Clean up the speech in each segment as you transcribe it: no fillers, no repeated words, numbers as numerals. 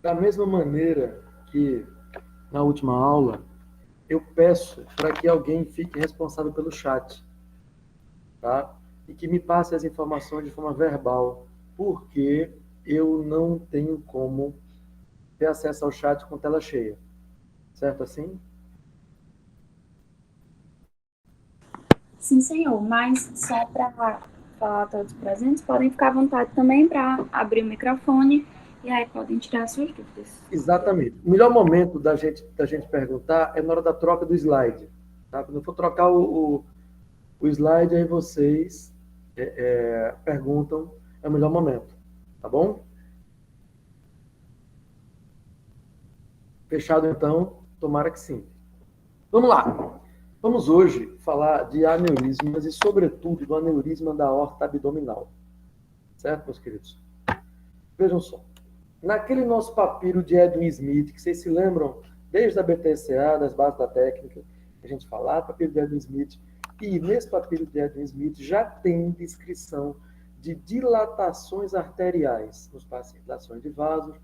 Da mesma maneira que na última aula, eu peço para que alguém fique responsável pelo chat, tá? E que me passe as informações de forma verbal, porque eu não tenho como ter acesso ao chat com tela cheia. Certo assim? Sim, senhor, mas só para falar a todos os presentes, podem ficar à vontade também para abrir o microfone e aí podem tirar suas dúvidas. Exatamente. O melhor momento da gente perguntar é na hora da troca do slide. Tá? Quando eu for trocar o slide, aí vocês perguntam, é o melhor momento. Tá bom? Fechado então? Tomara que sim. Vamos lá. Vamos hoje falar de aneurismas e, sobretudo, do aneurisma da aorta abdominal. Certo, meus queridos? Vejam só. Naquele nosso papiro de Edwin Smith, que vocês se lembram desde a BTCA, das bases da técnica, que a gente falava, papiro de Edwin Smith, e nesse papiro de Edwin Smith já tem descrição de dilatações arteriais nos pacientes, dilatações de vasos,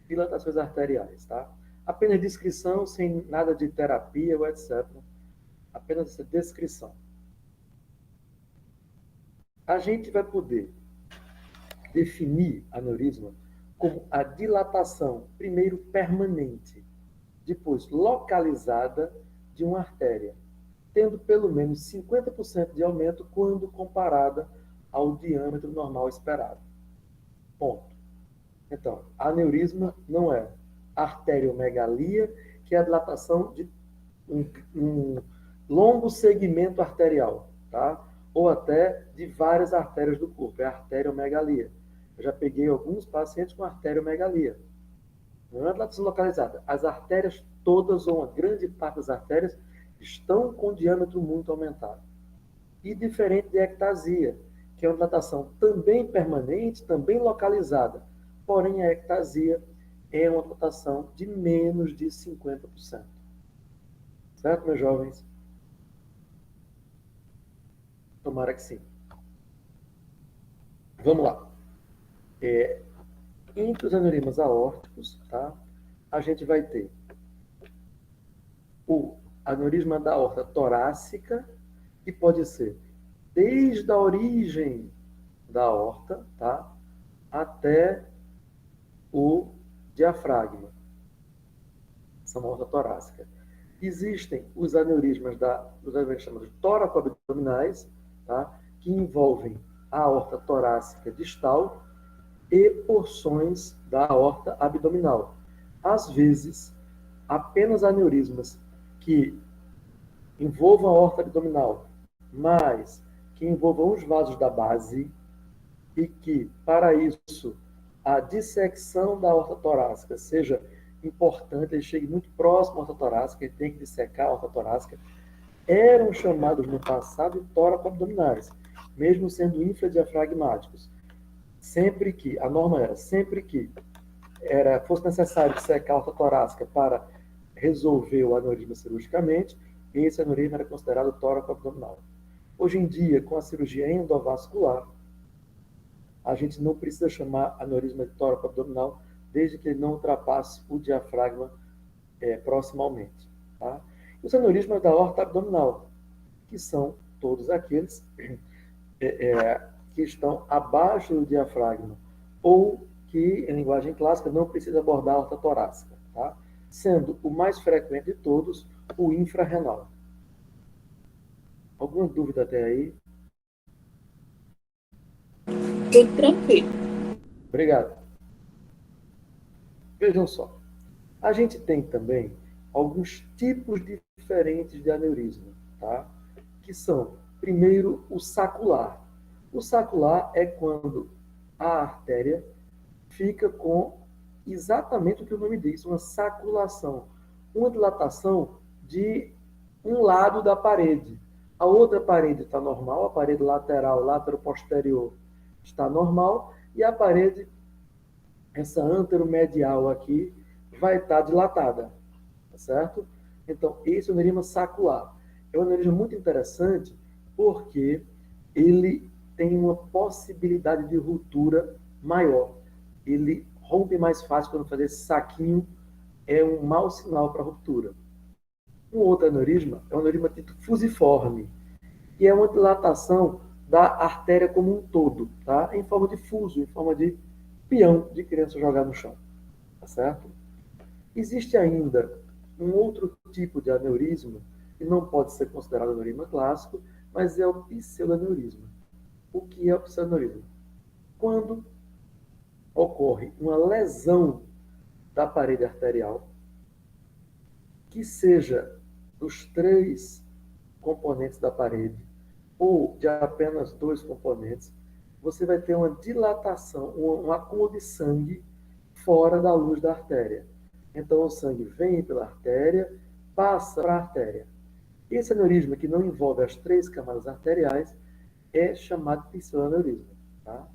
dilatações arteriais, tá? Apenas descrição, sem nada de terapia ou etc. Apenas essa descrição. A gente vai poder definir aneurisma como a dilatação, primeiro permanente, depois localizada de uma artéria, tendo pelo menos 50% de aumento quando comparada ao diâmetro normal esperado. Ponto. Então, aneurisma não é arteriomegalia, que é a dilatação de um longo segmento arterial, tá? Ou até de várias artérias do corpo, é arteriomegalia. Eu já peguei alguns pacientes com arteriomegalia. Não é dilatação localizada. As artérias todas, ou uma grande parte das artérias, estão com diâmetro muito aumentado. E diferente de ectasia, que é uma dilatação também permanente, também localizada. Porém, a ectasia é uma dilatação de menos de 50%. Certo, meus jovens? Tomara que sim. Vamos lá. Entre os aneurismas aórticos, tá? A gente vai ter o aneurisma da aorta torácica, que pode ser desde a origem da aorta, tá? Até o diafragma. Essa é uma aorta torácica. Existem os aneurismas chamados tóraco-abdominais, tá? Que envolvem a aorta torácica distal e porções da aorta abdominal. Às vezes, apenas aneurismas que envolvam a aorta abdominal, mas que envolvam os vasos da base e que, para isso, a dissecção da aorta torácica seja importante, ele chegue muito próximo à aorta torácica, ele tem que dissecar a aorta torácica, eram chamados no passado de tóraco-abdominais, mesmo sendo infradiafragmáticos. Sempre que, a norma era, sempre que fosse necessário dissecar a aorta torácica para resolver o aneurisma cirurgicamente, esse aneurisma era considerado tóraco-abdominal. Hoje em dia, com a cirurgia endovascular, a gente não precisa chamar aneurisma de tóraco-abdominal, desde que ele não ultrapasse o diafragma proximalmente. Tá? E os aneurismas da aorta abdominal, que são todos aqueles que estão abaixo do diafragma, ou que, em linguagem clássica, não precisa abordar a aorta torácica, tá? Sendo o mais frequente de todos o infrarrenal. Alguma dúvida até aí? Tudo tranquilo. Obrigado. Vejam só, a gente tem também alguns tipos diferentes de aneurisma, tá? Que são, primeiro, o sacular. O sacular é quando a artéria fica com exatamente o que o nome diz, uma saculação, uma dilatação de um lado da parede. A outra parede está normal, a parede lateral, látero-posterior, está normal, e a parede, essa anteromedial aqui, vai estar dilatada, tá certo? Então, esse é o aneurisma sacular. É um aneurisma muito interessante porque ele tem uma possibilidade de ruptura maior. Ele rompe mais fácil quando fazer esse saquinho, é um mau sinal para ruptura. Um outro aneurisma é um aneurisma dito fusiforme, que é uma dilatação da artéria como um todo, tá? Em forma de fuso, em forma de peão de criança jogar no chão, tá certo? Existe ainda um outro tipo de aneurisma, que não pode ser considerado aneurisma clássico, mas é o pseudoaneurisma. O que é o pseudoaneurisma? Quando ocorre uma lesão da parede arterial, que seja dos 3 componentes da parede, ou de apenas 2 componentes, você vai ter uma dilatação, um acúmulo de sangue fora da luz da artéria. Então, o sangue vem pela artéria, passa para a artéria. Esse aneurisma, que não envolve as 3 camadas arteriais, é chamado de pseudoaneurisma. Tá?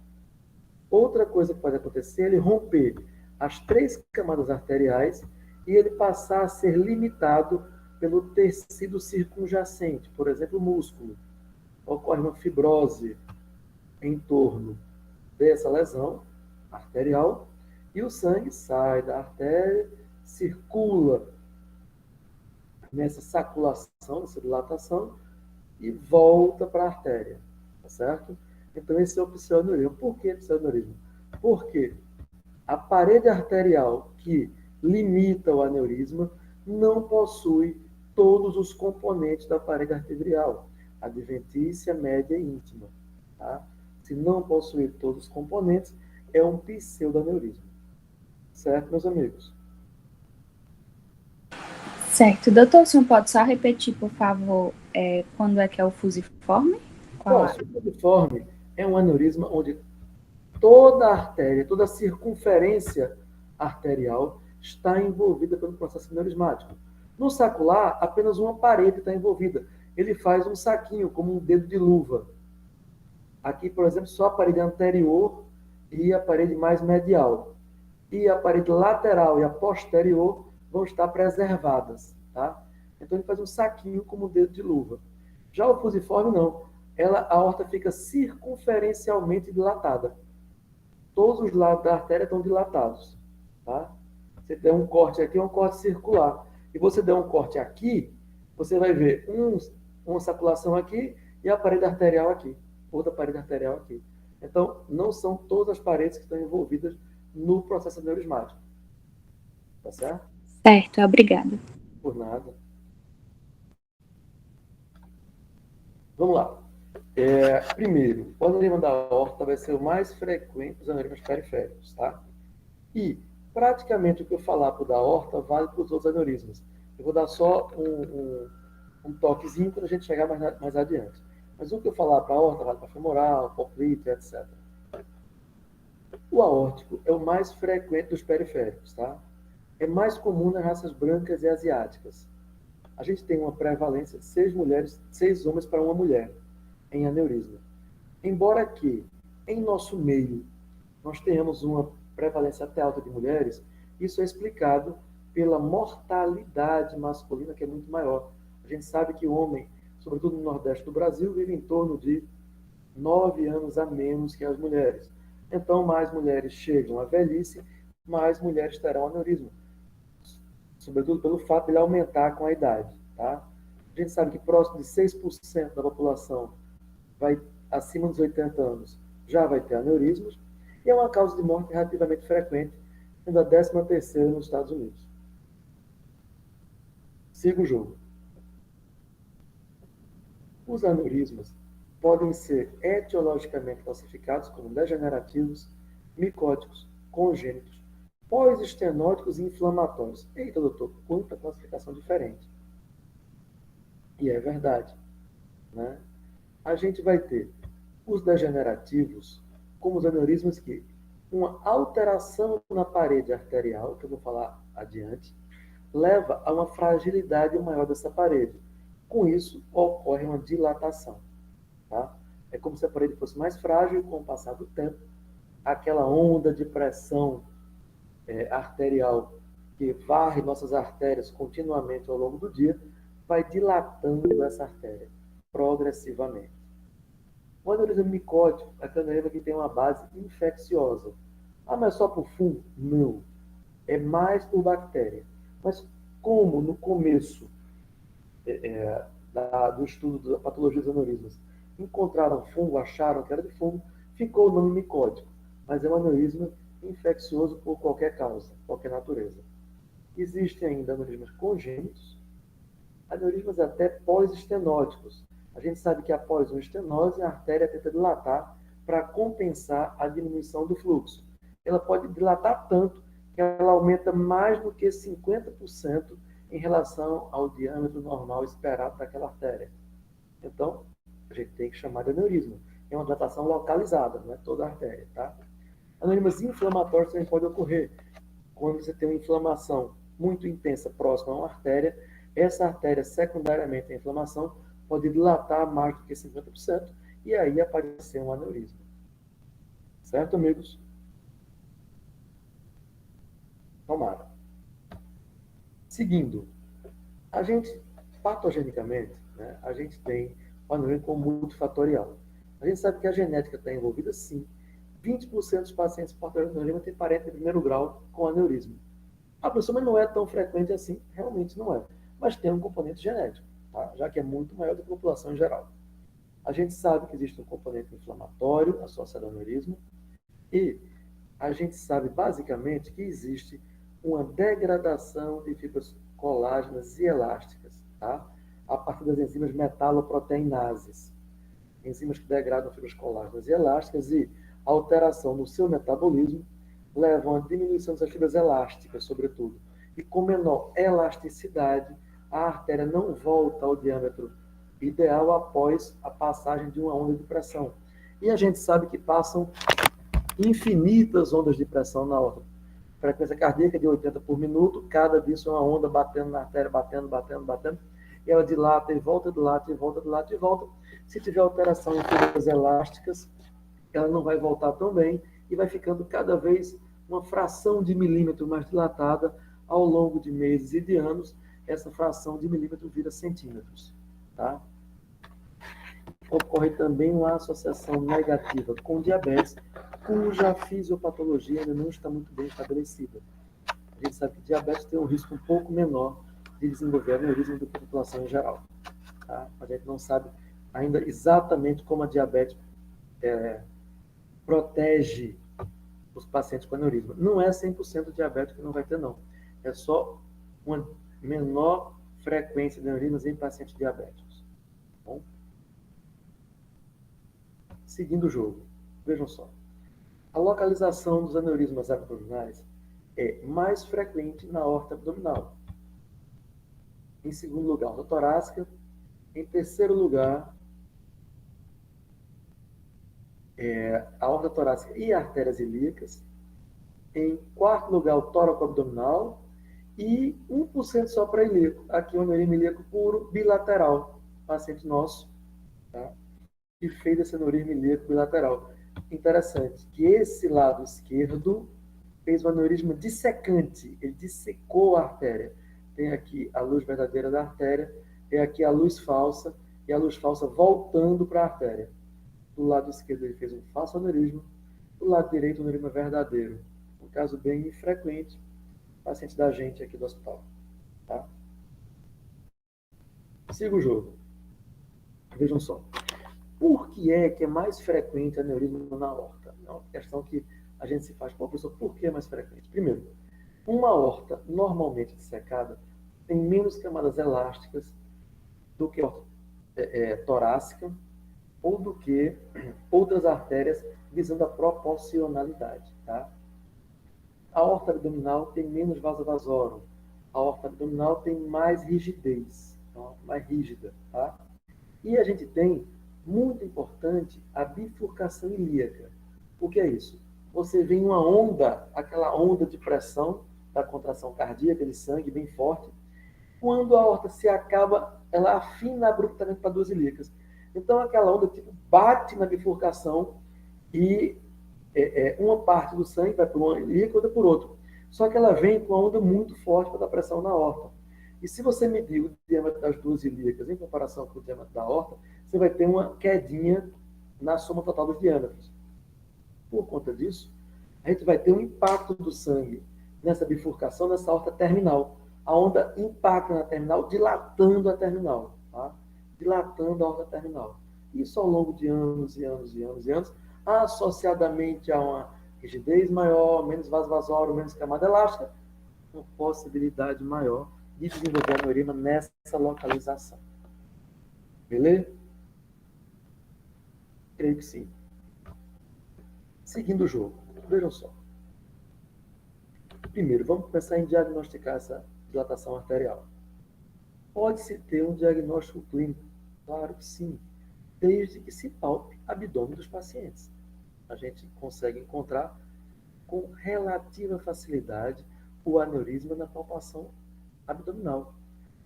Outra coisa que pode acontecer é ele romper as 3 camadas arteriais e ele passar a ser limitado pelo tecido circunjacente, por exemplo, o músculo. Ocorre uma fibrose em torno dessa lesão arterial e o sangue sai da artéria, circula nessa saculação, nessa dilatação e volta para a artéria, tá certo? Então esse é o pseudoaneurisma. Por que pseudoaneurisma? Porque a parede arterial que limita o aneurisma não possui todos os componentes da parede arterial, adventícia, média e íntima. Tá? Se não possuir todos os componentes, é um pseudoaneurisma. Certo, meus amigos? Certo. Doutor, o senhor pode só repetir, por favor, quando é que é o fusiforme? Posso. O fusiforme é um aneurisma onde toda a artéria, toda a circunferência arterial está envolvida pelo processo aneurismático. No sacular, apenas uma parede está envolvida. Ele faz um saquinho, como um dedo de luva. Aqui, por exemplo, só a parede anterior e a parede mais medial. E a parede lateral e a posterior vão estar preservadas. Tá? Então, ele faz um saquinho como um dedo de luva. Já o fusiforme, não. A aorta fica circunferencialmente dilatada. Todos os lados da artéria estão dilatados. Tá? Você der um corte aqui, é um corte circular. E você der um corte aqui, você vai ver uma saculação aqui e a parede arterial aqui. Outra parede arterial aqui. Então, não são todas as paredes que estão envolvidas no processo aneurismático. Tá certo? Certo, obrigada. Por nada. Vamos lá. Primeiro, o aneurisma da aorta vai ser o mais frequente dos aneurismas periféricos, tá? E praticamente o que eu falar para o da aorta vale para os outros aneurismas. Eu vou dar só um toquezinho quando a gente chegar mais adiante. Mas o que eu falar para a aorta vale para femoral, poplite, etc. O aórtico é o mais frequente dos periféricos, tá? É mais comum nas raças brancas e asiáticas. A gente tem uma prevalência de 6 homens para uma mulher em aneurisma. Embora que, em nosso meio, nós tenhamos uma prevalência até alta de mulheres, isso é explicado pela mortalidade masculina, que é muito maior. A gente sabe que o homem, sobretudo no Nordeste do Brasil, vive em torno de 9 anos a menos que as mulheres. Então, mais mulheres chegam à velhice, mais mulheres terão aneurisma. Sobretudo pelo fato de ele aumentar com a idade. Tá? A gente sabe que próximo de 6% da população acima dos 80 anos já vai ter aneurismas, e é uma causa de morte relativamente frequente, sendo a 13ª nos Estados Unidos. Siga o jogo. Os aneurismas podem ser etiologicamente classificados como degenerativos, micóticos, congênitos, pós-estenóticos e inflamatórios. Eita, doutor, quanta classificação diferente. E é verdade. Né? A gente vai ter os degenerativos como os aneurismas que uma alteração na parede arterial, que eu vou falar adiante, leva a uma fragilidade maior dessa parede. Com isso, ocorre uma dilatação. Tá? É como se a parede fosse mais frágil e, com o passar do tempo, aquela onda de pressão arterial que varre nossas artérias continuamente ao longo do dia, vai dilatando essa artéria progressivamente. O aneurisma micótico é aquele aneurisma que tem uma base infecciosa. Ah, mas só por fungo? Não. É mais por bactéria. Mas como no começo do estudo da patologia dos aneurismas encontraram fungo, acharam que era de fungo, ficou o nome micótico. Mas é um aneurisma infeccioso por qualquer causa, qualquer natureza. Existem ainda aneurismas congênitos, aneurismas até pós-estenóticos. A gente sabe que após uma estenose, a artéria tenta dilatar para compensar a diminuição do fluxo. Ela pode dilatar tanto que ela aumenta mais do que 50% em relação ao diâmetro normal esperado daquela artéria. Então, a gente tem que chamar de aneurisma. É uma dilatação localizada, não é toda a artéria, tá? Aneurismas inflamatórios também podem ocorrer quando você tem uma inflamação muito intensa próxima a uma artéria. Essa artéria, secundariamente à inflamação, pode dilatar mais do que 50% e aí aparecer um aneurisma. Certo, amigos? Tomara. Seguindo, a gente, patogenicamente, né, a gente tem o aneurisma como multifatorial. A gente sabe que a genética está envolvida, sim. 20% dos pacientes portadores de aneurisma têm parente de primeiro grau com aneurisma. A pessoa mas não é tão frequente assim, realmente não é. Mas tem um componente genético, tá? Já que é muito maior do que a população em geral. A gente sabe que existe um componente inflamatório associado ao aneurisma e a gente sabe basicamente que existe uma degradação de fibras colágenas e elásticas, tá? A partir das enzimas metaloproteinases. Enzimas que degradam fibras colágenas e elásticas e a alteração no seu metabolismo levam à diminuição dessas fibras elásticas, sobretudo. E com menor elasticidade, a artéria não volta ao diâmetro ideal após a passagem de uma onda de pressão. E a gente sabe que passam infinitas ondas de pressão na aorta. Frequência cardíaca de 80 por minuto, cada disso é uma onda batendo na artéria, batendo, batendo, batendo, e ela dilata e volta, dilata e volta, dilata e volta. Se tiver alteração em fibras elásticas, ela não vai voltar tão bem e vai ficando cada vez uma fração de milímetro mais dilatada ao longo de meses e de anos. Essa fração de milímetro vira centímetros, tá? Ocorre também uma associação negativa com diabetes, cuja fisiopatologia ainda não está muito bem estabelecida. A gente sabe que diabetes tem um risco um pouco menor de desenvolver aneurisma do que a população em geral. Tá? A gente não sabe ainda exatamente como a diabetes protege os pacientes com aneurisma. Não é 100% diabético que não vai ter, não. É só uma menor frequência de aneurismas em pacientes diabéticos. Tá bom? Seguindo o jogo, vejam só. A localização dos aneurismas abdominais é mais frequente na aorta abdominal. Em segundo lugar, aorta torácica. Em terceiro lugar, a aorta torácica e artérias ilíacas. Em quarto lugar, o tórax abdominal. E 1% só para ilíaco. Aqui é um aneurisma ilíaco puro bilateral. Paciente nosso, tá? Que fez esse aneurisma ilíaco bilateral. Interessante que esse lado esquerdo fez um aneurisma dissecante. Ele dissecou a artéria. Tem aqui a luz verdadeira da artéria, tem aqui a luz falsa, e a luz falsa voltando para a artéria. Do lado esquerdo ele fez um falso aneurisma, do lado direito um aneurisma verdadeiro. Um caso bem frequente, paciente da gente aqui do hospital. Tá? Siga o jogo. Vejam só. Por que é mais frequente aneurisma na aorta? É uma questão que a gente se faz. Pô, professor, por que é mais frequente? Primeiro, uma aorta normalmente dissecada tem menos camadas elásticas do que a aorta torácica ou do que outras artérias visando a proporcionalidade. Tá? A aorta abdominal tem menos vasa vasorum. A aorta abdominal tem mais rigidez, tá? Mais rígida. Tá? E a gente tem, muito importante, a bifurcação ilíaca. O que é isso? Você vê uma onda, aquela onda de pressão da contração cardíaca, de sangue bem forte. Quando a aorta se acaba, ela afina abruptamente para duas ilíacas. Então, aquela onda tipo, bate na bifurcação e uma parte do sangue vai por uma ilíaca, outra por outra. Só que ela vem com uma onda muito forte para dar pressão na aorta. E se você medir o diâmetro das duas ilíacas em comparação com o diâmetro da aorta, você vai ter uma quedinha na soma total dos diâmetros. Por conta disso, a gente vai ter um impacto do sangue nessa bifurcação, nessa aorta terminal. A onda impacta na terminal, dilatando a terminal, tá? Dilatando a aorta terminal. Isso ao longo de anos e anos e anos e anos, associadamente a uma rigidez maior, menos vaso vasório, menos camada elástica, uma possibilidade maior de desenvolver aneurisma nessa localização. Beleza? Creio que sim. Seguindo o jogo, vejam só. Primeiro, vamos pensar em diagnosticar essa dilatação arterial. Pode-se ter um diagnóstico clínico? Claro que sim, desde que se palpe o abdômen dos pacientes. A gente consegue encontrar com relativa facilidade o aneurisma na palpação abdominal.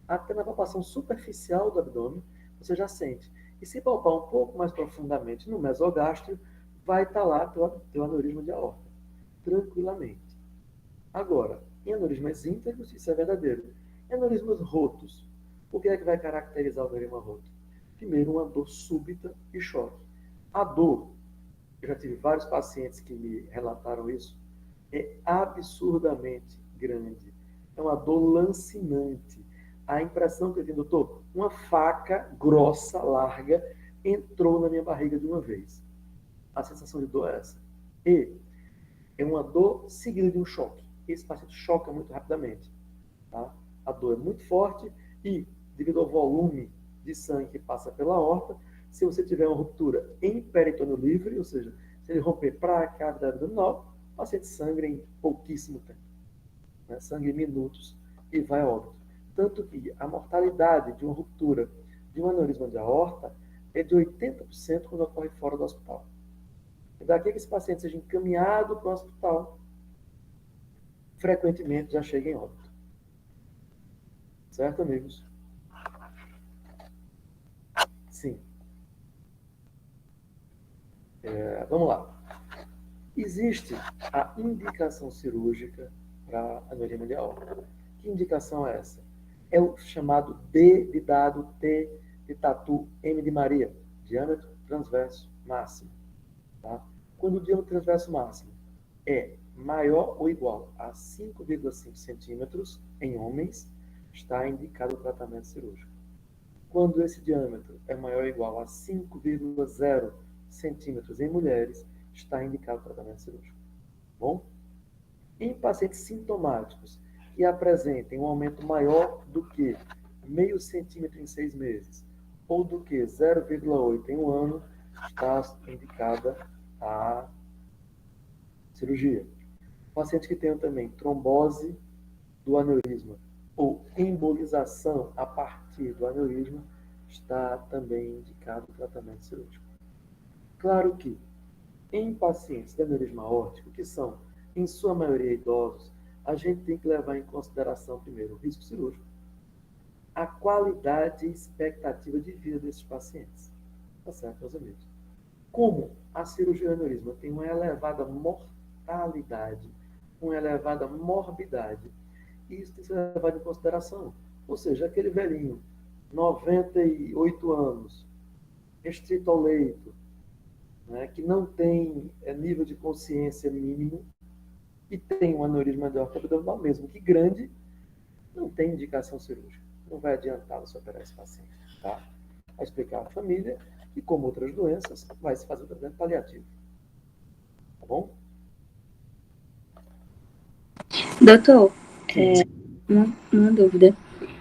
Até na palpação superficial do abdômen, você já sente. E se palpar um pouco mais profundamente no mesogástrio, vai estar lá teu aneurisma de aorta, tranquilamente. Agora, em aneurismas íntegros, isso é verdadeiro. Em aneurismas rotos, o que é que vai caracterizar o aneurisma roto? Primeiro, uma dor súbita e choque. A dor, eu já tive vários pacientes que me relataram isso, é absurdamente grande. É uma dor lancinante. A impressão que eu tenho, doutor, uma faca grossa, larga, entrou na minha barriga de uma vez. A sensação de dor é essa. E é uma dor seguida de um choque. Esse paciente choca muito rapidamente. Tá? A dor é muito forte e, devido ao volume de sangue que passa pela aorta, se você tiver uma ruptura em peritônio livre, ou seja, se ele romper para a cavidade abdominal, o paciente sangra em pouquíssimo tempo. Né? Sangra em minutos e vai a óbito. Tanto que a mortalidade de uma ruptura de um aneurisma de aorta é de 80% quando ocorre fora do hospital. E daqui que esse paciente seja encaminhado para o hospital, frequentemente já chega em óbito. Certo, amigos? Sim. Vamos lá. Existe a indicação cirúrgica para aneurisma de aorta. Que indicação é essa? É o chamado D de dado, T de tatu, M de Maria, diâmetro transverso máximo. Tá? Quando o diâmetro transverso máximo é maior ou igual a 5,5 centímetros em homens, está indicado o tratamento cirúrgico. Quando esse diâmetro é maior ou igual a 5,0 centímetros em mulheres, está indicado o tratamento cirúrgico. Bom? Em pacientes sintomáticos que apresentem um aumento maior do que meio centímetro em 6 meses ou do que 0,8 em um ano, está indicada a cirurgia. Pacientes que tenham também trombose do aneurisma ou embolização a partir do aneurisma, está também indicado o tratamento cirúrgico. Claro que, em pacientes de aneurisma aórtico, que são, em sua maioria, idosos, a gente tem que levar em consideração, primeiro, o risco cirúrgico, a qualidade e expectativa de vida desses pacientes. Tá certo, meus amigos? Como a cirurgia de aneurisma tem uma elevada mortalidade, uma elevada morbidade, isso tem que ser levado em consideração. Ou seja, aquele velhinho, 98 anos, restrito ao leito, né, que não tem nível de consciência mínimo e tem um aneurisma de aorta abdominal, mesmo que grande, não tem indicação cirúrgica. Não vai adiantar você operar esse paciente. Tá? Vai explicar à família que, como outras doenças, vai se fazer o tratamento paliativo. Tá bom? Doutor, uma dúvida.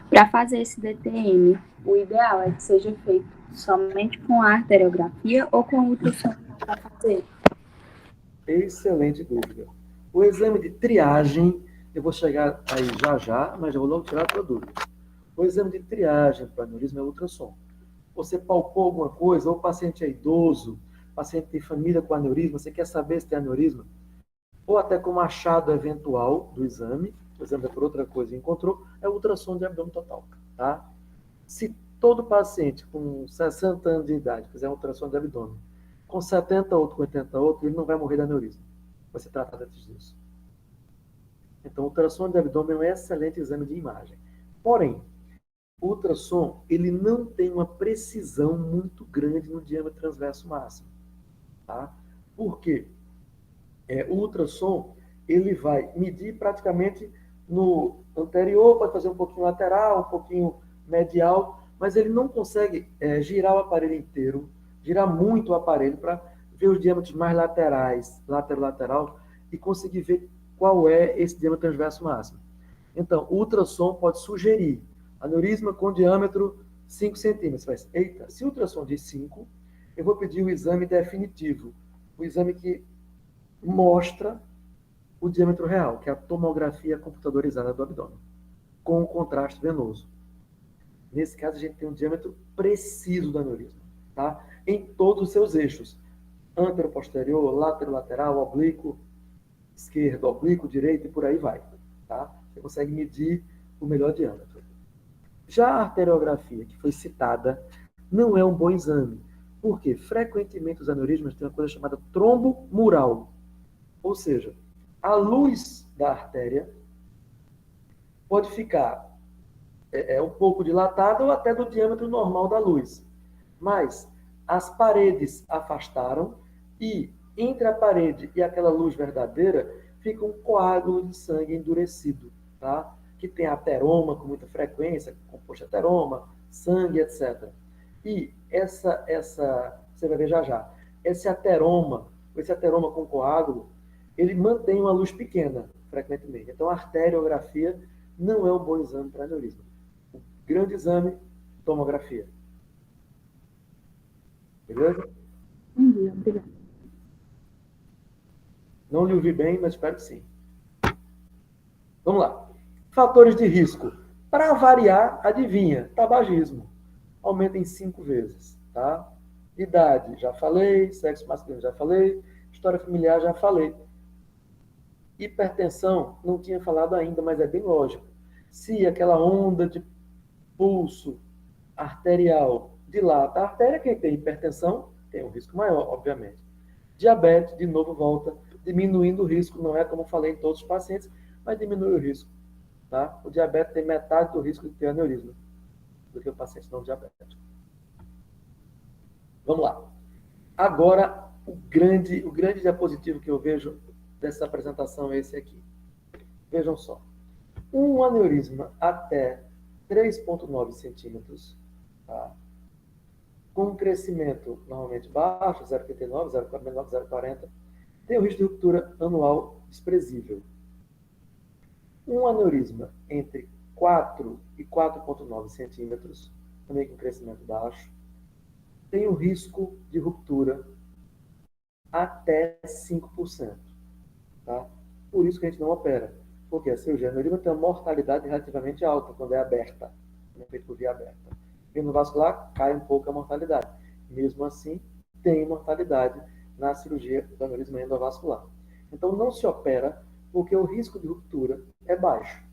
Para fazer esse DTM, o ideal é que seja feito somente com a arteriografia ou com ultrassom para fazer? Excelente dúvida. O exame de triagem, eu vou chegar aí já já, mas já vou logo tirar a tua dúvida. O exame de triagem para aneurisma é ultrassom. Você palpou alguma coisa, ou o paciente é idoso, o paciente tem família com aneurisma, você quer saber se tem aneurisma, ou até como achado eventual do exame, o exame é por outra coisa e encontrou, é o ultrassom de abdômen total. Tá? Se todo paciente com 60 anos de idade fizer um ultrassom de abdômen, com 70 outro, com 80 outro, ele não vai morrer de aneurisma. Vai ser tratado antes disso. Então, o ultrassom de abdômen é um excelente exame de imagem. Porém, o ultrassom ele não tem uma precisão muito grande no diâmetro transverso máximo. Tá? Por quê? O ultrassom, ele vai medir praticamente no anterior, pode fazer um pouquinho lateral, um pouquinho medial, mas ele não consegue girar o aparelho inteiro, girar muito o aparelho para ver os diâmetros mais laterais, lateral, e conseguir ver qual é esse diâmetro transverso máximo. Então, o ultrassom pode sugerir aneurisma com diâmetro 5 centímetros. Mas, eita, se o ultrassom diz 5, eu vou pedir o exame definitivo, o exame que mostra o diâmetro real, que é a tomografia computadorizada do abdômen, com o contraste venoso. Nesse caso, a gente tem um diâmetro preciso do aneurisma, tá? Em todos os seus eixos, antero-posterior, lateral-lateral, oblíquo, esquerdo, oblíquo, direito e por aí vai, tá? Você consegue medir o melhor diâmetro. Já a arteriografia, que foi citada, não é um bom exame, porque frequentemente os aneurismas têm uma coisa chamada trombo mural, ou seja, a luz da artéria pode ficar um pouco dilatada ou até do diâmetro normal da luz. Mas as paredes afastaram e entre a parede e aquela luz verdadeira fica um coágulo de sangue endurecido, tá? Que tem ateroma com muita frequência, composto ateroma, sangue, etc. E você vai ver já, esse ateroma com coágulo, ele mantém uma luz pequena, frequentemente. Então, a arteriografia não é um bom exame para aneurisma. O grande exame, tomografia. Beleza? Entendi, obrigada. Não lhe ouvi bem, mas espero que sim. Vamos lá. Fatores de risco. Para variar, adivinha, tabagismo. Aumenta em 5 vezes, tá? Idade, já falei. Sexo masculino, já falei. História familiar, já falei. Hipertensão, não tinha falado ainda, mas é bem lógico. Se aquela onda de pulso arterial dilata a artéria, quem tem hipertensão tem um risco maior, obviamente. Diabetes, de novo, volta diminuindo o risco, não é como falei em todos os pacientes, mas diminui o risco. Tá? O diabetes tem metade do risco de ter aneurisma do que o paciente não diabético. Vamos lá. Agora, o grande diapositivo que eu vejo dessa apresentação é esse aqui. Vejam só. Um aneurisma até 3,9 centímetros, tá? Com um crescimento normalmente baixo, 0,39, 0,49, 0,40, tem um risco de ruptura anual desprezível. Um aneurisma entre 4 e 4,9 centímetros, também com crescimento baixo, tem um risco de ruptura até 5%. Tá? Por isso que a gente não opera. Porque a cirurgia aneurisma tem uma mortalidade relativamente alta quando é aberta, quando é feito por via aberta. E no vascular cai um pouco a mortalidade. Mesmo assim, tem mortalidade na cirurgia do aneurisma endovascular. Então não se opera porque o risco de ruptura é baixo.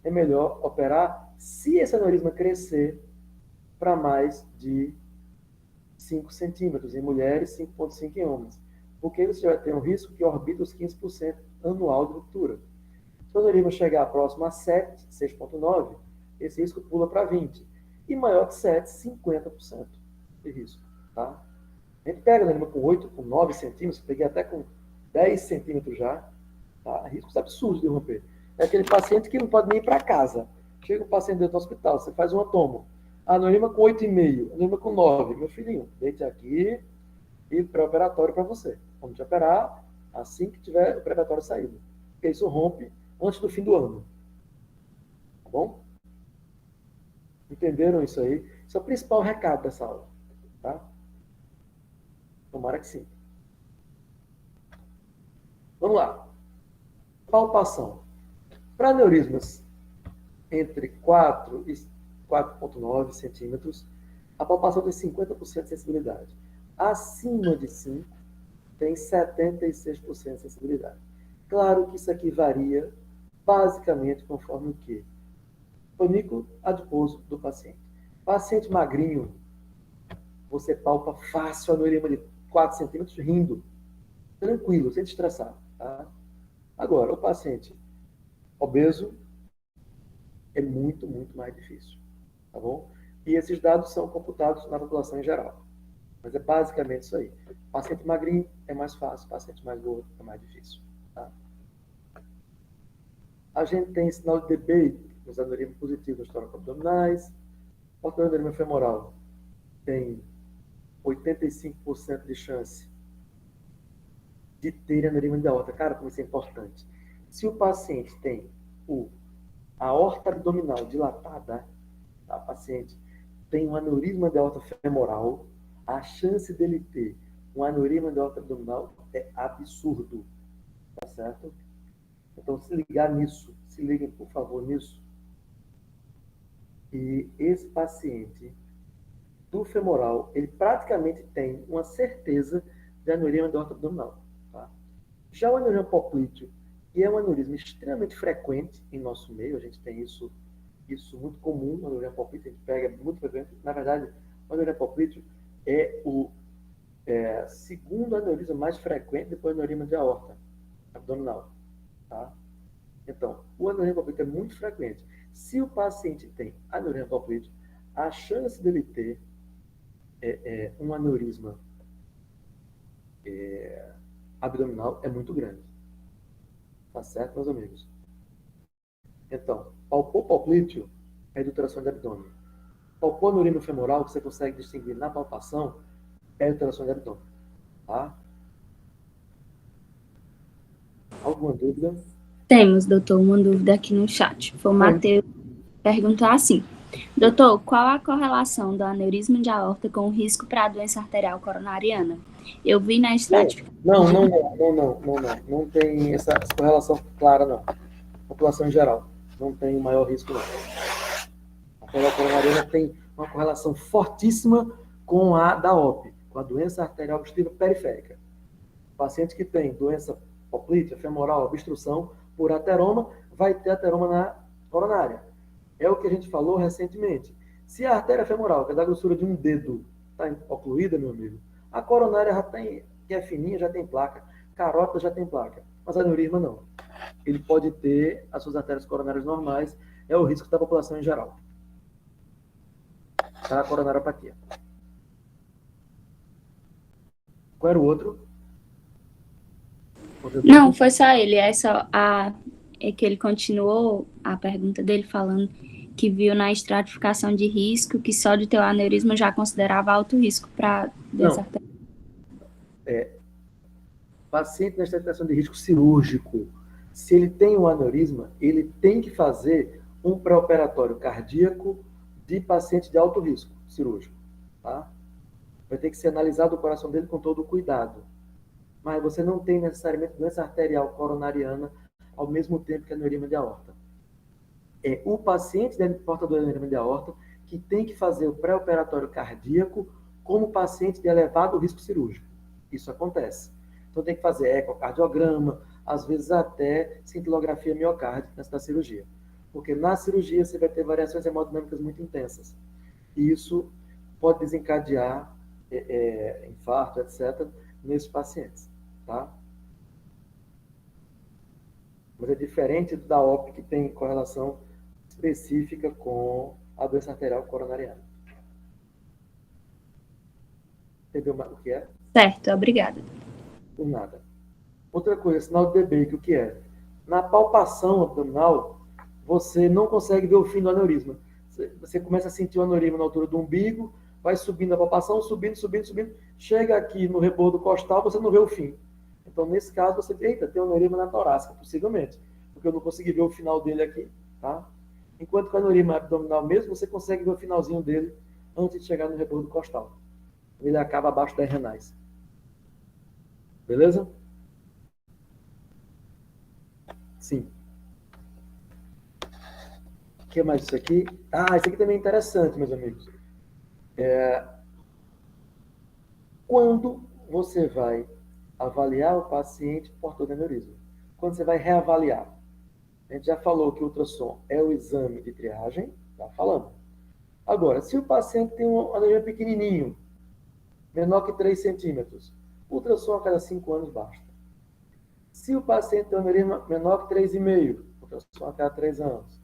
É melhor operar se esse aneurisma crescer para mais de 5 centímetros em mulheres, 5,5 em homens. Porque você vai ter um risco que orbita os 15% anual de ruptura. Se o aneurisma chegar próximo a 7, 6,9, esse risco pula para 20. E maior que 7, 50% de risco. Tá? A gente pega aneurisma com 8, com 9 centímetros, peguei até com 10 centímetros já, tá? Riscos absurdos de romper. É aquele paciente que não pode nem ir para casa. Chega um paciente dentro do hospital, você faz um atomo. Aneurisma com 8,5, aneurisma com 9. Meu filhinho, deite aqui e pré-operatório para você. Vamos te operar assim que tiver o pré-operatório saído. Porque isso rompe antes do fim do ano. Tá bom? Entenderam isso aí? Esse é o principal recado dessa aula. Tá? Tomara que sim. Vamos lá. Palpação. Para aneurismas entre 4 e 4,9 centímetros, a palpação tem 50% de sensibilidade. Acima de 5, tem 76% de sensibilidade. Claro que isso aqui varia basicamente conforme o quê? Panículo adiposo do paciente. Paciente magrinho, você palpa fácil a aneurisma de 4 centímetros rindo, tranquilo, sem te estressar. Tá? Agora, o paciente obeso é muito mais difícil. Tá bom? E esses dados são computados na população em geral. Mas é basicamente isso aí. Paciente magrinho é mais fácil, paciente mais gordo é mais difícil. Tá? A gente tem sinal de debate nos aneurismas positivos dos tórax-abdominais. O aneurisma femoral tem 85% de chance de ter aneurisma de aorta. Cara, como isso é importante. Se o paciente tem a aorta abdominal dilatada, tá? O paciente tem um aneurisma de aorta femoral, a chance dele ter um aneurisma de aorta abdominal é absurdo, tá certo? Então, se ligar nisso, se liguem, por favor, nisso. E esse paciente do femoral, ele praticamente tem uma certeza de aneurisma de aorta abdominal. Tá? Já o aneurisma poplíteo, que é um aneurisma extremamente frequente em nosso meio, a gente tem isso muito comum, o aneurisma poplíteo, a gente pega muito frequente. Na verdade, o aneurisma poplíteo é o segundo aneurisma mais frequente depois do aneurisma de aorta abdominal. Tá? Então, o aneurisma poplíteo é muito frequente. Se o paciente tem aneurisma poplíteo, a chance dele ter um aneurisma abdominal é muito grande. Tá certo, meus amigos? Então, palpou poplíteo é edulteração de abdômen. Palpou aneurisma femoral, que você consegue distinguir na palpação, é edulteração de abdômen. Tá? Alguma dúvida? Temos, doutor, uma dúvida aqui no chat. Foi o Matheus perguntar assim: doutor, qual a correlação do aneurisma de aorta com o risco para a doença arterial coronariana? Eu vi na estratificação. Não tem essa correlação clara, não. População em geral. Não tem o maior risco, não. A arterial coronariana tem uma correlação fortíssima com a da OP, com a doença arterial obstrutiva periférica. Paciente que tem doença poplítea, femoral, obstrução por ateroma, vai ter ateroma na coronária. É o que a gente falou recentemente. Se a artéria femoral, que é da grossura de um dedo, está ocluída, meu amigo, a coronária já tem, que é fininha, já tem placa, carótida já tem placa, mas a aneurisma não. Ele pode ter as suas artérias coronárias normais, é o risco da população em geral. Tá? A coronariopatia. Qual era o outro? Não, foi só ele. É que ele continuou a pergunta dele falando que viu na estratificação de risco que só de ter o aneurisma já considerava alto risco para doença arterial. Paciente na estratificação de risco cirúrgico, se ele tem um aneurisma, ele tem que fazer um pré-operatório cardíaco de paciente de alto risco cirúrgico. Tá? Vai ter que ser analisado o coração dele com todo o cuidado. Mas você não tem necessariamente doença arterial coronariana ao mesmo tempo que aneurisma de aorta. É o paciente portador de aneurisma de aorta que tem que fazer o pré-operatório cardíaco como paciente de elevado risco cirúrgico. Isso acontece. Então tem que fazer ecocardiograma, às vezes até cintilografia miocárdica antes da cirurgia. Porque na cirurgia você vai ter variações hemodinâmicas muito intensas. E isso pode desencadear infarto, etc., nesses pacientes. Tá? Mas é diferente da OP, que tem correlação específica com a doença arterial coronariana. Entendeu o que é? Certo, obrigada. Por nada. Outra coisa, sinal de DeBakey, o que é? Na palpação abdominal, você não consegue ver o fim do aneurisma. Você começa a sentir o aneurisma na altura do umbigo, vai subindo a palpação, subindo, chega aqui no rebordo costal, você não vê o fim. Então, nesse caso, você vê, eita, tem um aneurisma na torácica, possivelmente, porque eu não consegui ver o final dele aqui, tá? Enquanto que o aneurisma abdominal mesmo, você consegue ver o finalzinho dele antes de chegar no rebordo costal. Ele acaba abaixo das renais. Beleza? Sim. O que mais isso aqui? Ah, isso aqui também é interessante, meus amigos. Quando você vai avaliar o paciente portador de aneurisma? Quando você vai reavaliar? A gente já falou que o ultrassom é o exame de triagem, tá falando. Agora, se o paciente tem um aneurisma pequenininho, menor que 3 centímetros, ultrassom a cada 5 anos basta. Se o paciente tem um aneurisma menor que 3,5, ultrassom a cada 3 anos.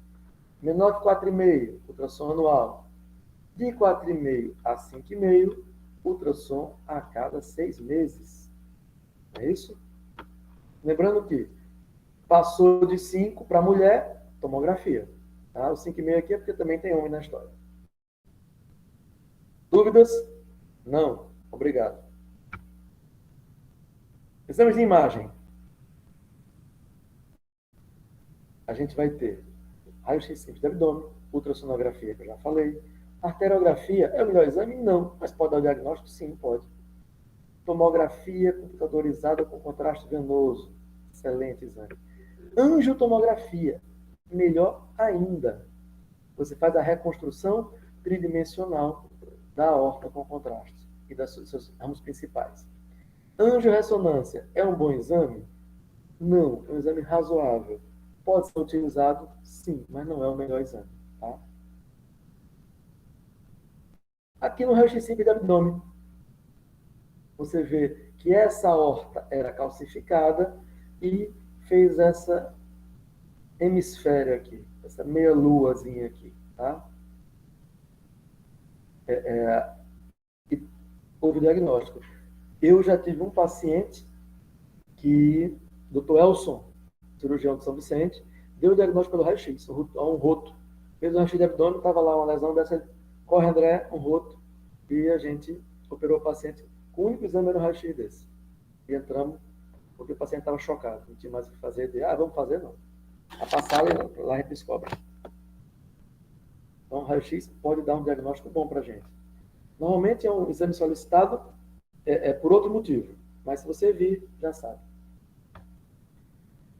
Menor que 4,5, ultrassom anual. De 4,5 a 5,5, ultrassom a cada 6 meses. Não é isso? Lembrando que passou de 5 para mulher, tomografia. Tá? O 5,5 aqui é porque também tem homem na história. Dúvidas? Não. Obrigado. Exames de imagem. A gente vai ter raio-x simples de abdômen, ultrassonografia, que eu já falei. Arteriografia é o melhor exame? Não. Mas pode dar o diagnóstico? Sim, pode. Tomografia computadorizada com contraste venoso. Excelente exame. Angiotomografia. Melhor ainda. Você faz a reconstrução tridimensional da aorta com contraste e dos seus ramos principais. Angiorressonância é um bom exame? Não, é um exame razoável. Pode ser utilizado? Sim, mas não é o melhor exame. Tá? Aqui no raio-x simples de abdômen, você vê que essa aorta era calcificada e fez essa hemisfério aqui, essa meia luazinha aqui, tá? E houve diagnóstico. Eu já tive um paciente que, Dr. Elson, cirurgião de São Vicente, deu o diagnóstico pelo raio-x, um roto. Fez um raio-x de abdômen, estava lá uma lesão dessa, corre André, um roto, e a gente operou o paciente com o único exame no raio-x desse. E entramos, porque o paciente estava chocado, não tinha mais o que fazer. Vamos fazer, não. A passada, lá a gente descobre. Então, o raio-x pode dar um diagnóstico bom para a gente. Normalmente é um exame solicitado por outro motivo, mas se você vir, já sabe.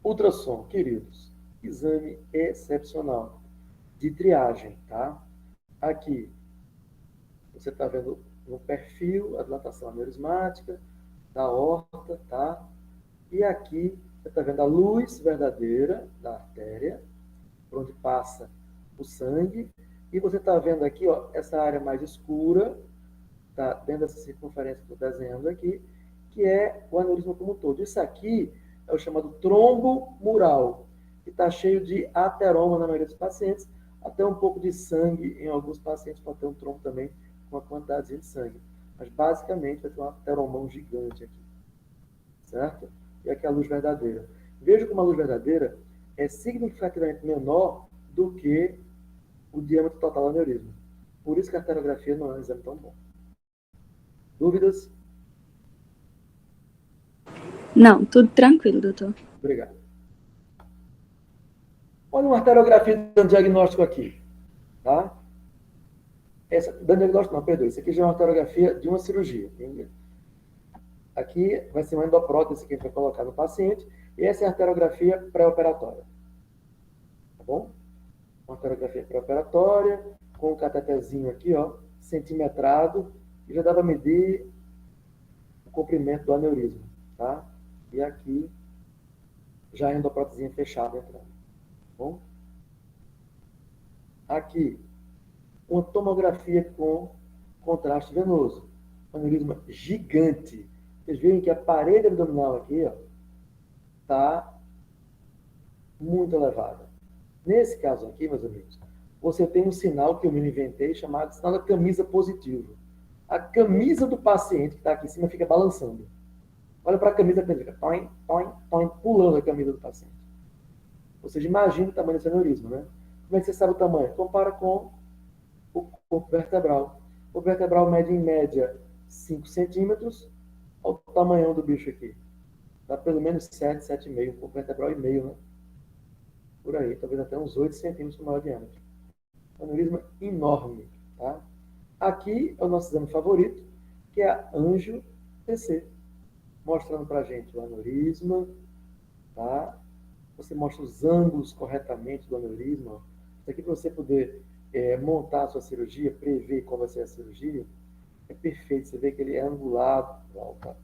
Ultrassom, queridos, exame excepcional de triagem, tá? Aqui, você está vendo no perfil a dilatação aneurismática da aorta, tá? E aqui, você está vendo a luz verdadeira da artéria, por onde passa o sangue, e você está vendo aqui, ó, essa área mais escura, tá dentro dessa circunferência que eu estou desenhando aqui, que é o aneurisma como um todo. Isso aqui é o chamado trombo mural, que está cheio de ateroma na maioria dos pacientes, até um pouco de sangue em alguns pacientes, pode ter um trombo também com uma quantidade de sangue. Mas basicamente vai ter um ateromão gigante aqui, certo? E aqui é a luz verdadeira. Veja como a luz verdadeira é significativamente menor do que o diâmetro total do aneurisma. Por isso que a arteriografia não é um exame tão bom. Dúvidas? Não, tudo tranquilo, doutor. Obrigado. Olha uma arteriografia dando diagnóstico aqui. Tá? Dando diagnóstico, não, perdoe. Isso aqui já é uma arteriografia de uma cirurgia. Aqui vai ser uma endoprótese que a gente vai colocar no paciente. E essa é a arteriografia pré-operatória. Tá bom? Uma arteriografia pré-operatória, com um catetezinho aqui, ó, centimetrado, e já dá para medir o comprimento do aneurisma. Tá? E aqui já a endoprótesinha fechada entrando. Tá bom? Aqui, uma tomografia com contraste venoso. Um aneurisma gigante. Vocês veem que a parede abdominal aqui está muito elevada. Nesse caso aqui, meus amigos, você tem um sinal que eu me inventei chamado sinal da camisa positivo. A camisa do paciente que está aqui em cima fica balançando. Olha para a camisa, fica toim, toim, toim, pulando a camisa do paciente. Ou seja, imagina o tamanho desse aneurisma, né? Como é que você sabe o tamanho? Compara com o corpo vertebral. O corpo vertebral mede em média 5 centímetros. Olha o tamanhão do bicho aqui. Dá pelo menos 7, 7,5. O corpo vertebral e meio, né? Por aí, talvez até uns 8 centímetros no maior diâmetro. Aneurisma enorme, tá? Aqui é o nosso exame favorito, que é a angio-TC. Mostrando pra gente o aneurisma, tá? Você mostra os ângulos corretamente do aneurisma. Isso aqui para você poder montar a sua cirurgia, prever qual vai ser a cirurgia, é perfeito. Você vê que ele é angulado, volta.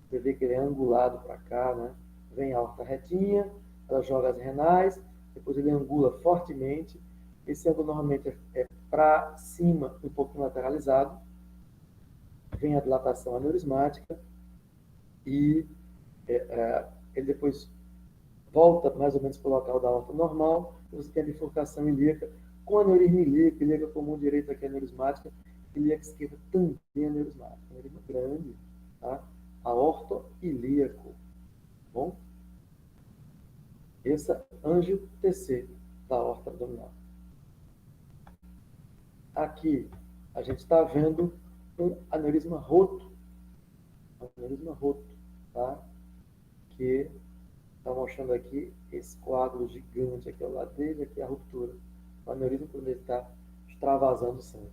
Você vê que ele é angulado para cá, né? Vem a aorta retinha, ela joga as renais, depois ele angula fortemente. Esse ângulo normalmente é para cima, um pouquinho lateralizado. Vem a dilatação aneurismática e ele depois volta mais ou menos para o local da aorta normal, você tem a bifurcação ilíaca, com aneurisma ilíaca comum direita aqui aneurismática, ilíaca esquerda também é aneurismático, aneurisma grande, tá? Aorto ilíaco, bom? Esse é ângico TC da aorta abdominal. Aqui, a gente está vendo um aneurisma roto, tá? Que está mostrando aqui esse coágulo gigante aqui ao lado dele, aqui a ruptura. O aneurisma quando ele está extravasando sangue,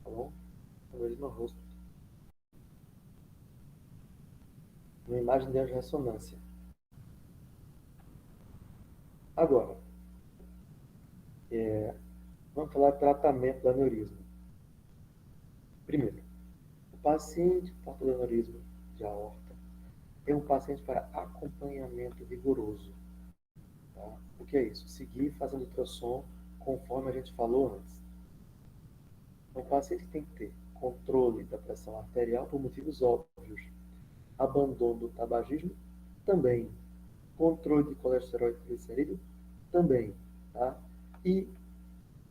tá bom? Aneurisma roto. Uma imagem de ressonância. Agora, vamos falar do tratamento do aneurisma. Primeiro, o paciente portador de aneurisma de aorta é um paciente para acompanhamento rigoroso. Tá? O que é isso? Seguir fazendo ultrassom conforme a gente falou antes. Então, o paciente tem que ter controle da pressão arterial por motivos óbvios. Abandono do tabagismo, também. Controle de colesterol e triglicerídeo, também. Tá? E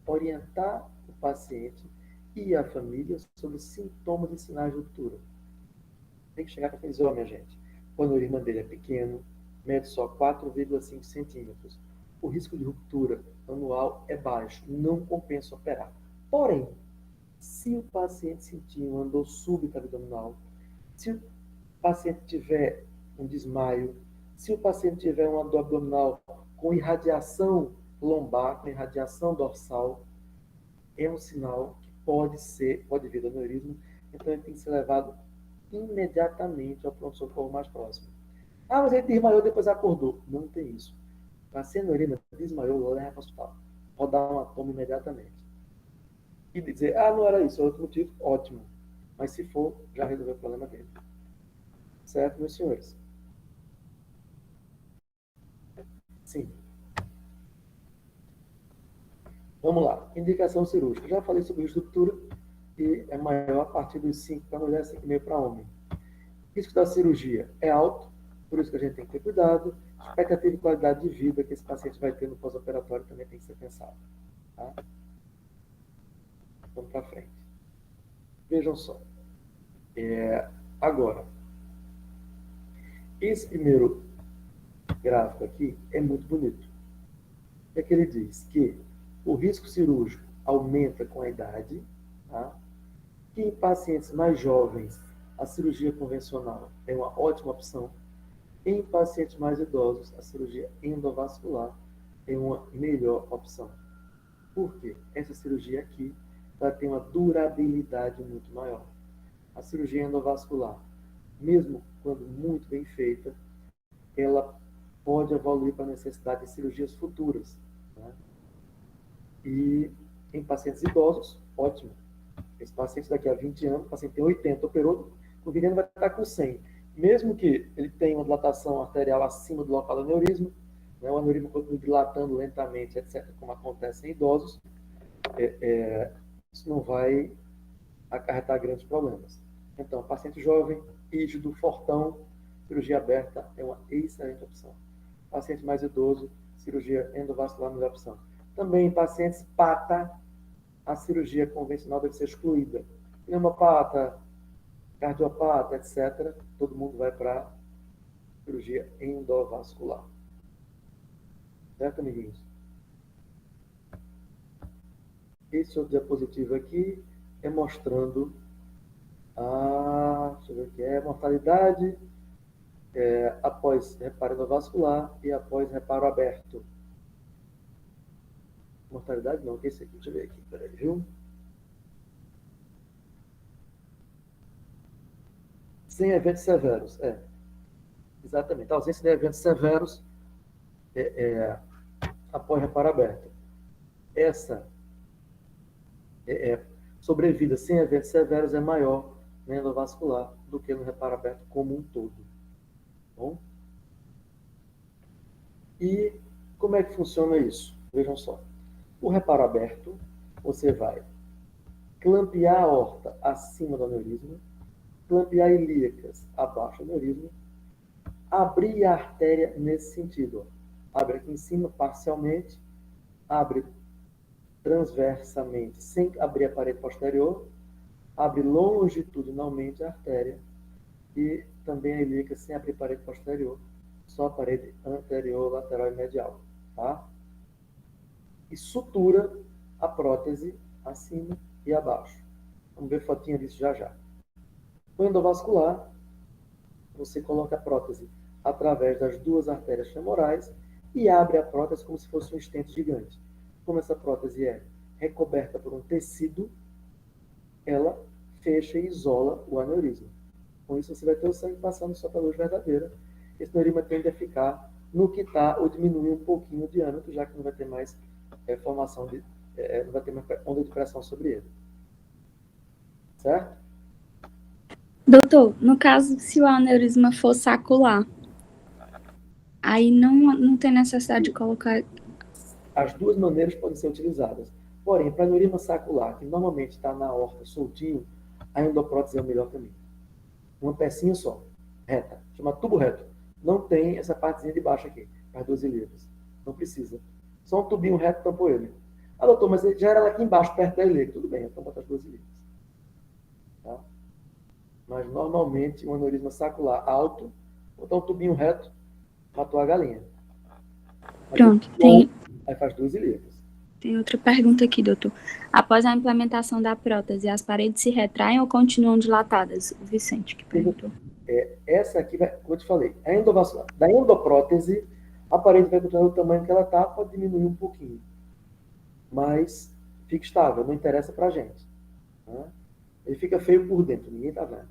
orientar o paciente e a família sobre sintomas e sinais de ruptura. Tem que chegar para dizer, minha gente, o aneurisma dele é pequeno, mede só 4,5 centímetros. O risco de ruptura anual é baixo, não compensa operar. Porém, se o paciente sentir uma dor súbita abdominal, se o paciente tiver um desmaio, se o paciente tiver uma dor abdominal com irradiação lombar, com irradiação dorsal, é um sinal que pode vir do aneurisma, então ele tem que ser levado imediatamente ao pronto-socorro mais próximo. Ah, mas ele desmaiou, depois acordou. Não tem isso. Paciente aneurisma desmaiou, leva para o hospital. Rodar uma toma imediatamente. E dizer, não era isso, é outro motivo, ótimo. Mas se for, já resolveu o problema dele. Certo, meus senhores? Sim. Vamos lá. Indicação cirúrgica. Já falei sobre estrutura e é maior a partir dos 5 para mulher, 5,5 para homem. O risco da cirurgia é alto, por isso que a gente tem que ter cuidado. Expectativa de qualidade de vida que esse paciente vai ter no pós-operatório também tem que ser pensado. Tá? Vamos para frente. Vejam só. Agora, esse primeiro gráfico aqui é muito bonito. É que ele diz que o risco cirúrgico aumenta com a idade, tá? Que em pacientes mais jovens a cirurgia convencional é uma ótima opção. Em pacientes mais idosos, a cirurgia endovascular é uma melhor opção. Por quê? Essa cirurgia aqui vai ter uma durabilidade muito maior. A cirurgia endovascular, mesmo quando muito bem feita, ela pode evoluir para a necessidade de cirurgias futuras. Né? E em pacientes idosos, ótimo. Esse paciente daqui a 20 anos, o paciente tem 80, operou, o vireno vai estar com 100. Mesmo que ele tenha uma dilatação arterial acima do local do aneurisma, né, o aneurisma continua dilatando lentamente, etc., como acontece em idosos, isso não vai acarretar grandes problemas. Então, paciente jovem, rígido, fortão, cirurgia aberta é uma excelente opção. Paciente mais idoso, cirurgia endovascular é uma melhor opção. Também em pacientes PATA, a cirurgia convencional deve ser excluída. Pneumopata, cardiopata, etc., todo mundo vai para cirurgia endovascular. Certo, amiguinhos? Esse outro diapositivo aqui é mostrando deixa eu ver o que é, mortalidade após reparo endovascular e após reparo aberto. Mortalidade não, que é esse aqui, deixa eu ver aqui, peraí, viu? Sem eventos severos, exatamente. A ausência de eventos severos após reparo aberto. Essa sobrevida sem eventos severos é maior no endovascular do que no reparo aberto como um todo. Bom? E como é que funciona isso? Vejam só. O reparo aberto, você vai clampear a aorta acima do aneurisma, clampear ilíacas abaixo do aneurisma, abrir a artéria nesse sentido. Ó. Abre aqui em cima parcialmente, abre transversamente, sem abrir a parede posterior, abre longitudinalmente a artéria e também a ilíaca sem abrir parede posterior, só a parede anterior, lateral e medial, tá? E sutura a prótese acima e abaixo. Vamos ver fotinha disso já já. O endovascular, você coloca a prótese através das duas artérias femorais e abre a prótese como se fosse um estente gigante. Como essa prótese é recoberta por um tecido, ela fecha e isola o aneurisma. Com isso, você vai ter o sangue passando só pela luz verdadeira. Esse aneurisma tende a ficar no que está ou diminuir um pouquinho o diâmetro, já que não vai ter mais formação de, não vai ter mais onda de pressão sobre ele. Certo? Doutor, no caso, se o aneurisma for sacular, aí não tem necessidade de colocar... As duas maneiras podem ser utilizadas. Porém, para aneurisma sacular, que normalmente está na aorta soltinho, a endoprótese é o melhor caminho. Uma pecinha só, reta, chama tubo reto. Não tem essa partezinha de baixo aqui, as duas ilíacas. Não precisa. Só um tubinho reto tampou ele. Ah, doutor, mas já era lá aqui embaixo, perto da ilíaca. Tudo bem, então bota as duas ilíacas. Tá? Mas normalmente um aneurisma sacular alto, botar um tubinho reto, matou a galinha. Pronto, tem... Aí faz duas ilíacas. Tem outra pergunta aqui, doutor. Após a implementação da prótese, as paredes se retraem ou continuam dilatadas? O Vicente que perguntou. Essa aqui, como eu te falei, a endovascular. Da endoprótese, a parede vai continuar do tamanho que ela está, pode diminuir um pouquinho. Mas fica estável, não interessa pra gente. Né? Ele fica feio por dentro, ninguém está vendo.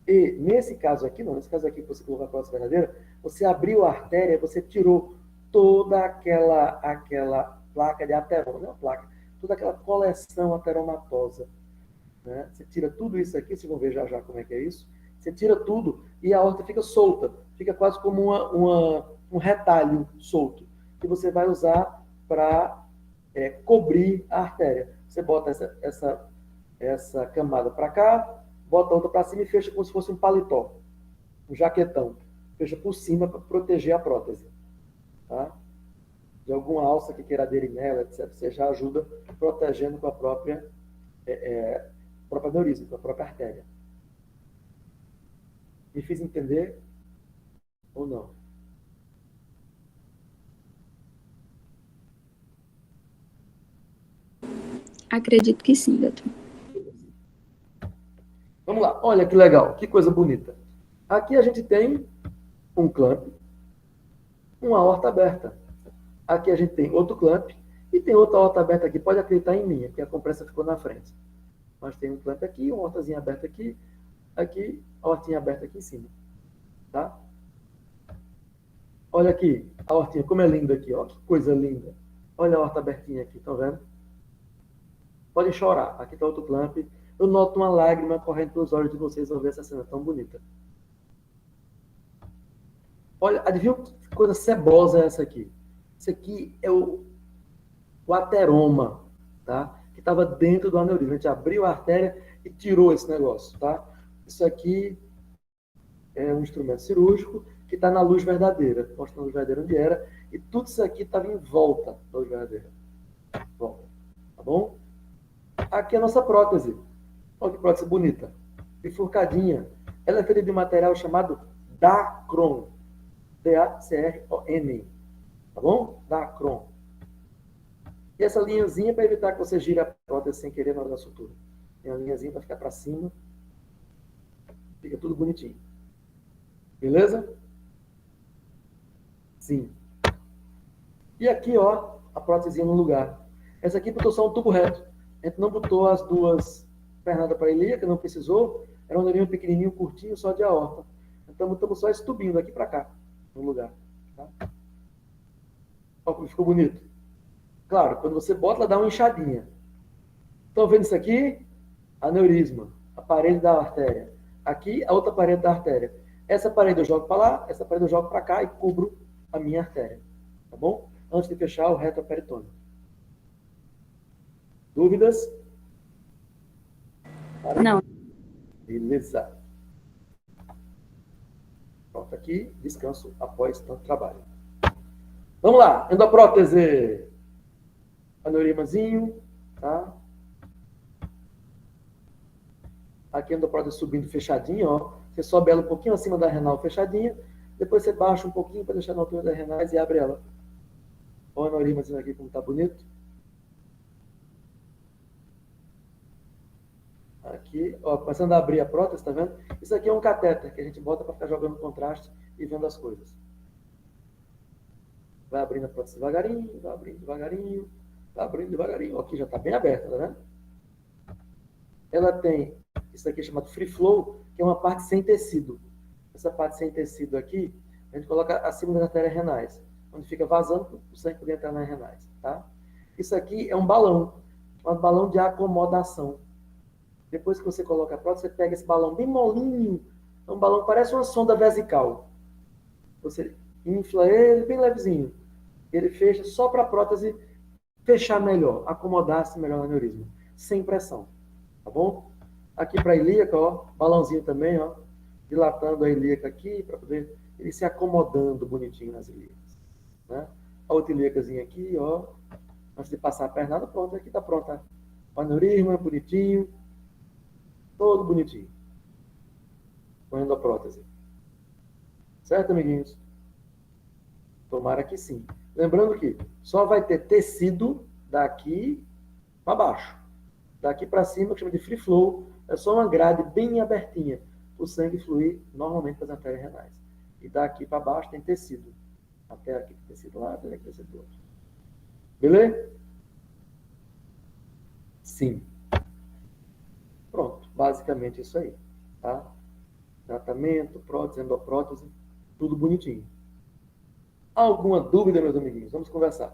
E nesse caso aqui, não, nesse caso aqui que você colocou a prótese verdadeira, você abriu a artéria, você tirou toda aquela placa de ateroma, não é uma placa, toda aquela coleção ateromatosa. Né? Você tira tudo isso aqui, vocês vão ver já já como é que é isso. Você tira tudo e a aorta fica solta, fica quase como um retalho solto, que você vai usar para cobrir a artéria. Você bota essa camada para cá, bota a outra para cima e fecha como se fosse um paletó, um jaquetão. Fecha por cima para proteger a prótese. Tá? De alguma alça que queira aderir nela, etc. Você já ajuda protegendo com a própria aneurisma, com a própria artéria. Me fiz entender ou não? Acredito que sim, doutor. Vamos lá, olha que legal, que coisa bonita. Aqui a gente tem um clamp, uma aorta aberta. Aqui a gente tem outro clamp e tem outra aorta aberta aqui. Pode acreditar em mim, porque a compressa ficou na frente. Mas tem um clamp aqui, uma aortazinha aberta aqui, aqui, a aortinha aberta aqui em cima. Tá? Olha aqui, a aortinha, como é linda aqui, ó, que coisa linda. Olha a aorta abertinha aqui, estão vendo? Podem chorar, aqui está outro clamp. Eu noto uma lágrima correndo pelos olhos de vocês ao ver essa cena tão bonita. Olha, adivinha que coisa cebosa é essa aqui? Isso aqui é o ateroma, tá? Que estava dentro do aneurisma. A gente abriu a artéria e tirou esse negócio, tá? Isso aqui é um instrumento cirúrgico que está na luz verdadeira. Mostra a luz verdadeira onde era. E tudo isso aqui estava em volta da luz verdadeira. Volta. Tá bom? Aqui é a nossa prótese. Olha que prótese bonita. Bifurcadinha. Ela é feita de um material chamado Dacron. D-A-C-R-O-N. Tá bom? Dacron. E essa linhazinha para evitar que você gire a prótese sem querer na hora da sutura. Tem uma linhazinha para ficar para cima. Fica tudo bonitinho. Beleza? Sim. E aqui, ó, a prótesezinha no lugar. Essa aqui botou só um tubo reto. A gente não botou as duas pernadas para ilíaca, não precisou. Era um aneurisma pequenininho, curtinho, só de aorta. Então, botamos só esse tubinho daqui para cá, no lugar. Tá? Olha como ficou bonito. Claro, quando você bota, ela dá uma inchadinha. Estão vendo isso aqui? Aneurisma, a parede da artéria. Aqui, a outra parede da artéria. Essa parede eu jogo para lá, essa parede eu jogo para cá e cubro a minha artéria. Tá bom? Antes de fechar o retroperitônio. Dúvidas? Não. Beleza. Pronto, aqui, descanso após tanto trabalho. Vamos lá, endoprótese. Aneurismazinho, tá? Aqui a endoprótese subindo fechadinha, ó. Você sobe ela um pouquinho acima da renal fechadinha, depois você baixa um pouquinho para deixar na altura das renais e abre ela. Olha o aneurismazinho aqui como tá bonito. Aqui, ó, começando a abrir a prótese, tá vendo? Isso aqui é um catéter que a gente bota para ficar jogando contraste e vendo as coisas. Vai abrindo a prótese devagarinho, vai abrindo devagarinho, vai abrindo devagarinho. Ó, aqui já está bem aberta, tá vendo? Ela tem isso aqui chamado free flow, que é uma parte sem tecido. Essa parte sem tecido aqui, a gente coloca acima das artérias renais, onde fica vazando o sangue por entrar nas renais, tá? Isso aqui é um balão, chamado balão de acomodação. Depois que você coloca a prótese, você pega esse balão bem molinho, é um balão que parece uma sonda vesical. Você infla ele bem levezinho. Ele fecha só para a prótese fechar melhor, acomodar-se melhor no aneurisma, sem pressão. Tá bom? Aqui para a ilíaca, ó, balãozinho também, ó, dilatando a ilíaca aqui, para poder ele se acomodando bonitinho nas ilíacas. Né? A outra ilíacazinha aqui, ó, antes de passar a pernada, pronto, aqui tá pronta. O aneurisma bonitinho, todo bonitinho. Põe a prótese. Certo, amiguinhos? Tomara que sim. Lembrando que só vai ter tecido daqui para baixo. Daqui para cima, que chama de free flow, é só uma grade bem abertinha, o sangue fluir normalmente para as artérias renais. E daqui para baixo tem tecido. Até aqui tem tecido lá, até aqui tem tecido outro. Beleza? Sim. Pronto, basicamente isso aí. Tá? Tratamento, prótese, endoprótese, tudo bonitinho. Alguma dúvida, meus amiguinhos? Vamos conversar.